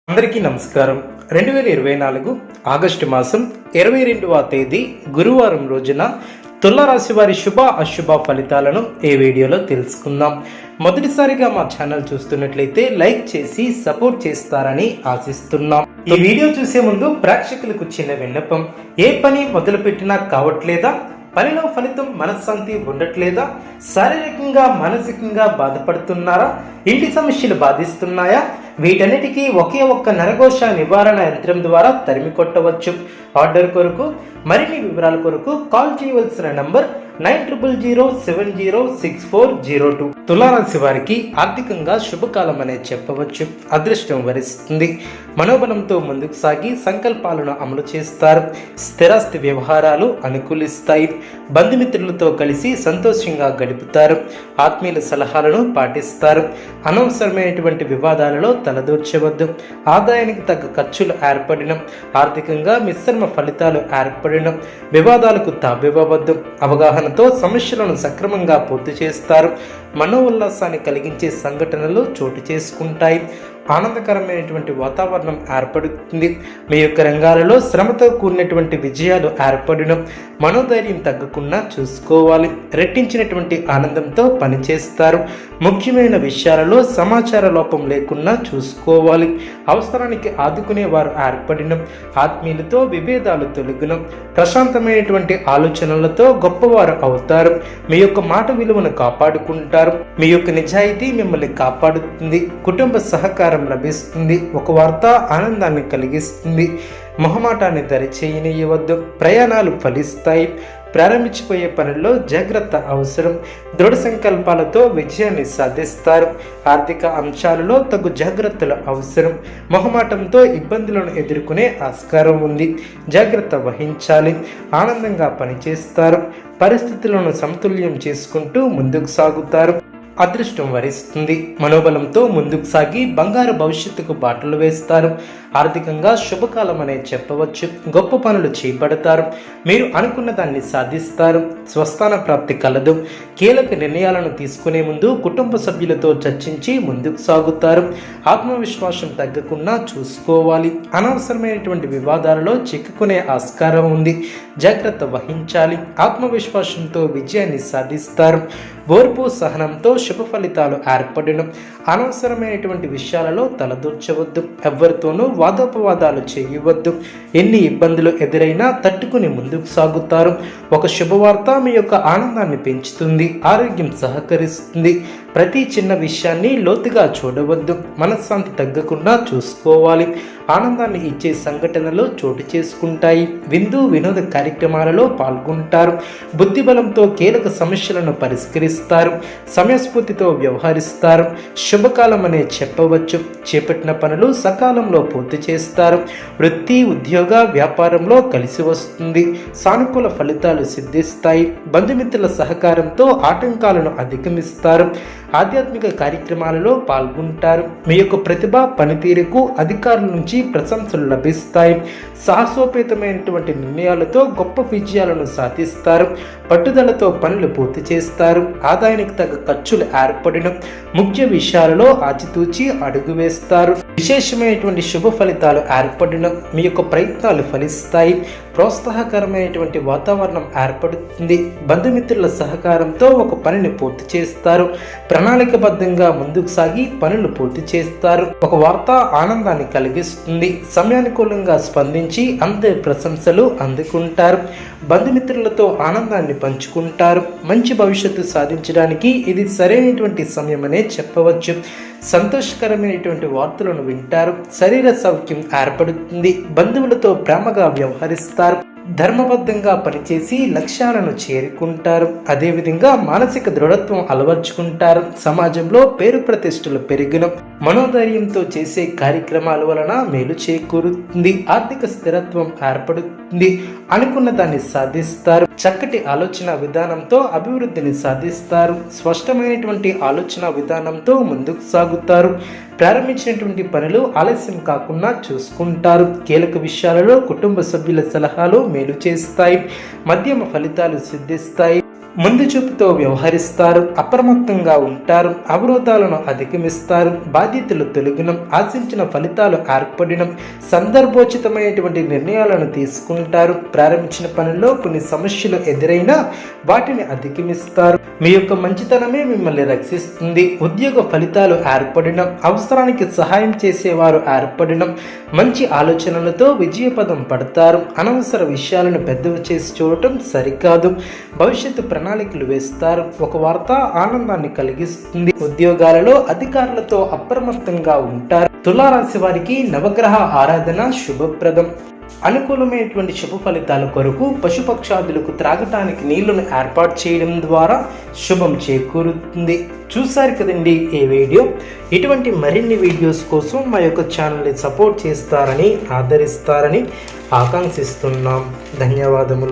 అందరికీ నమస్కారం. 2024 ఆగస్టు మాసం 22వ తేదీ గురువారం రోజున తులారాశి వారి శుభ అశుభ ఫలితాలను ఈ వీడియోలో తెలుసుకుందాం. మొదటిసారిగా మా ఛానల్ చూస్తున్నట్లయితే లైక్ చేసి సపోర్ట్ చేస్తారని ఆశిస్తున్నాం. ఈ వీడియో చూసే ముందు ప్రేక్షకులకు చిన్న విన్నపం. ఏ పని మొదలుపెట్టినా కావట్లేదా? పనిలో ఫలితం మనశ్శాంతి ఉండట్లేదా? శారీరకంగా మానసికంగా బాధపడుతున్నారా? ఇంటి సమస్యలు బాధిస్తున్నాయా? వీటన్నిటికీ ఒకే ఒక్క నరఘోష నివారణ యంత్రం ద్వారా తరిమి కొట్టవచ్చు. ఆర్డర్ కొరకు మరిన్ని వివరాల కొరకు కాల్ చేయవలసిన నంబర్ 9007064002. తులారాశి వారికి ఆర్థికంగా శుభకాలం అనే చెప్పవచ్చు. అదృష్టం వరిస్తుంది. మనోబలంతో ముందుకు సాగి సంకల్పాలను అమలు చేస్తారు. స్థిరాస్తి వ్యవహారాలు అనుకూలిస్తాయి. బంధుమిత్రులతో కలిసి సంతోషంగా గడుపుతారు. ఆత్మీయుల సలహాలను పాటిస్తారు. అనవసరమైనటువంటి వివాదాలలో తలదూర్చవద్దు. ఆదాయానికి తగ్గ ఖర్చులు ఏర్పడిన ఆర్థికంగా మిశ్రమ ఫలితాలు ఏర్పడిన వివాదాలకు తావివ్వవద్దు. అవగాహనతో సమస్యలను సక్రమంగా పూర్తి చేస్తారు. మనోల్లాసాన్ని కలిగించే సంఘటనలు చోటు చేసుకుంటాయి. ఆనందకరమైనటువంటి వాతావరణం ఏర్పడుతుంది. మీ యొక్క రంగాలలో శ్రమతో కూడినటువంటి విజయాలు ఏర్పడిన మనోధైర్యం తగ్గకుండా చూసుకోవాలి. రెట్టించినటువంటి ఆనందంతో పనిచేస్తారు. ముఖ్యమైన విషయాలలో సమాచార లోపం లేకుండా చూసుకోవాలి. అవసరానికి ఆదుకునే వారు ఏర్పడిన ఆత్మీయులతో విభేదాలు తొలగిన ప్రశాంతమైనటువంటి ఆలోచనలతో గొప్పవారు అవుతారు. మీ యొక్క మాట విలువను కాపాడుకుంటారు. మీ యొక్క నిజాయితీ మిమ్మల్ని కాపాడుతుంది. కుటుంబ సహకారం లభిస్తుంది. ఒక వార్త ఆనందాన్ని కలిగిస్తుంది. మొహమాటాన్ని దరిచేయనీయవద్దు. ప్రయాణాలు ఫలిస్తాయి. ప్రారంభించిపోయే పనుల్లో జాగ్రత్త అవసరం. దృఢ సంకల్పాలతో విజయాన్ని సాధిస్తారు. ఆర్థిక అంశాలలో తగు జాగ్రత్తలు అవసరం. మొహమాటంతో ఇబ్బందులను ఎదుర్కొనే ఆస్కారం ఉంది. జాగ్రత్త వహించాలి. ఆనందంగా పనిచేస్తారు. పరిస్థితులను సమతుల్యం చేసుకుంటూ ముందుకు సాగుతారు. అదృష్టం వరిస్తుంది. మనోబలంతో ముందుకు సాగి బంగారు భవిష్యత్తుకు బాటలు వేస్తారు. ఆర్థికంగా శుభకాలం అనే చెప్పవచ్చు. గొప్ప పనులు చేపడతారు. మీరు అనుకున్న దాన్ని సాధిస్తారు. స్వస్థాన ప్రాప్తి కలదు. కీలక నిర్ణయాలను తీసుకునే ముందు కుటుంబ సభ్యులతో చర్చించి ముందుకు సాగుతారు. ఆత్మవిశ్వాసం తగ్గకుండా చూసుకోవాలి. అనవసరమైనటువంటి వివాదాలలో చిక్కుకునే ఆస్కారం ఉంది. జాగ్రత్త వహించాలి. ఆత్మవిశ్వాసంతో విజయాన్ని సాధిస్తారు. ఓర్పు సహనంతో శుభ ఫలితాలు ఏర్పడిన అనవసరమైనటువంటి విషయాలలో తలదూర్చవద్దు. ఎవరితోనూ వాదోపవాదాలు చేయవద్దు. ఎన్ని ఇబ్బందులు ఎదురైనా తట్టుకుని ముందుకు సాగుతారు. ఒక శుభవార్త మీ యొక్క ఆనందాన్ని పెంచుతుంది. ఆరోగ్యం సహకరిస్తుంది. ప్రతి చిన్న విషయాన్ని లోతుగా చూడవద్దు. మనశ్శాంతి తగ్గకుండా చూసుకోవాలి. ఆనందాన్ని ఇచ్చే సంఘటనలు చోటు చేసుకుంటాయి. విందు వినోద కార్యక్రమాలలో పాల్గొంటారు. బుద్ధిబలంతో కీలక సమస్యలను పరిష్కరిస్తారు. సమయస్ఫూర్తితో వ్యవహరిస్తారు. శుభకాలం అనే చెప్పవచ్చు. చేపట్టిన పనులు సకాలంలో పూర్తి చేస్తారు. వృత్తి ఉద్యోగ వ్యాపారంలో కలిసి వస్తుంది. సానుకూల ఫలితాలు సిద్ధిస్తాయి. బంధుమిత్రుల సహకారంతో ఆటంకాలను అధిగమిస్తారు. ఆధ్యాత్మిక కార్యక్రమాలలో పాల్గొంటారు. మీ యొక్క ప్రతిభ పనితీరుకు అధికారుల నుంచి ప్రశంసలు లభిస్తాయి. సాహసోపేతమైనటువంటి నిర్ణయాలతో గొప్ప విజయాలను సాధిస్తారు. పట్టుదలతో పనులు పూర్తి చేస్తారు. ఆదాయానికి తగ్గ ఖర్చులు ఏర్పడిన ముఖ్య విషయాలలో ఆచితూచి అడుగు వేస్తారు. విశేషమైనటువంటి శుభ ఫలితాలు ఏర్పడిన మీ యొక్క ప్రయత్నాలు ఫలిస్తాయి. ప్రోత్సాహకరమైనటువంటి వాతావరణం ఏర్పడుతుంది. బంధుమిత్రుల సహకారంతో ఒక పనిని పూర్తి చేస్తారు. ప్రణాళికబద్ధంగా ముందుకు సాగి పనులు పూర్తి చేస్తారు. ఒక వార్త ఆనందాన్ని కలిగిస్తుంది. సమయానుకూలంగా స్పందించి అందరి ప్రశంసలు అందుకుంటారు. బంధుమిత్రులతో ఆనందాన్ని పంచుకుంటారు. మంచి భవిష్యత్తు సాధించడానికి ఇది సరైనటువంటి సమయం అనే చెప్పవచ్చు. సంతోషకరమైనటువంటి వార్తలను వింటారు. శరీర సౌఖ్యం ఏర్పడుతుంది. బంధువులతో ప్రేమగా వ్యవహరిస్తారు. ధర్మబద్ధంగా పనిచేసి లక్ష్యాలను చేరుకుంటారు. అదేవిధంగా మానసిక దృఢత్వం అలవర్చుకుంటారు. సమాజంలో పేరు ప్రతిష్టలు పెరిగిన మనోధైర్యంతో చేసే కార్యక్రమాల వలన మేలు చేకూరుతుంది. ఆర్థిక స్థిరత్వం ఏర్పడుతుంది. అనుకున్న దాన్ని సాధిస్తారు. చక్కటి ఆలోచన విధానంతో అభివృద్ధిని సాధిస్తారు. స్పష్టమైనటువంటి ఆలోచన విధానంతో ముందుకు సాగుతారు. ప్రారంభించినటువంటి పనులు ఆలస్యం కాకుండా చూసుకుంటారు. కీలక విషయాలలో కుటుంబ సభ్యుల సలహాలు మేలు చేస్తాయి. మధ్యమ ఫలితాలు సిద్ధిస్తాయి. ముందు చూపుతో వ్యవహరిస్తారు, అప్రమత్తంగా ఉంటారు, అవరోధాలను అధిగమిస్తారు, బాధ్యతలు తొలగినం, ఆశించిన ఫలితాలు ఏర్పడినం, సందర్భోచితమైనటువంటి నిర్ణయాలను తీసుకుంటారు, ప్రారంభించిన పనుల్లో కొన్ని సమస్యలు ఎదురైనా వాటిని అధిగమిస్తారు. మీ యొక్క మంచితనమే మిమ్మల్ని రక్షిస్తుంది. ఉద్యోగ ఫలితాలు ఏర్పడినం, అవసరానికి సహాయం చేసేవారు ఏర్పడినం, మంచి ఆలోచనలతో విజయపదం పడతారు, అనవసర విషయాలను పెద్దవి చేసి చూడటం సరికాదు, భవిష్యత్తు ప్రణాళికలు వేస్తారు, ఒక వార్త ఆనందాన్ని కలిగిస్తుంది, ఉద్యోగాలలో అధికారులతో అప్రమత్తంగా ఉంటారు. తులారాశి వారికి నవగ్రహ ఆరాధన శుభప్రదం. అనుకూలమైనటువంటి శుభ ఫలితాల కొరకు పశుపక్షాదులకు త్రాగటానికి నీళ్లను ఏర్పాటు చేయడం ద్వారా శుభం చేకూరుతుంది. చూసారు కదండి ఈ వీడియో. ఇటువంటి మరిన్ని వీడియోస్ కోసం మా యొక్క ఛానల్ని సపోర్ట్ చేస్తారని, ఆదరిస్తారని ఆకాంక్షిస్తున్నాం. ధన్యవాదములు.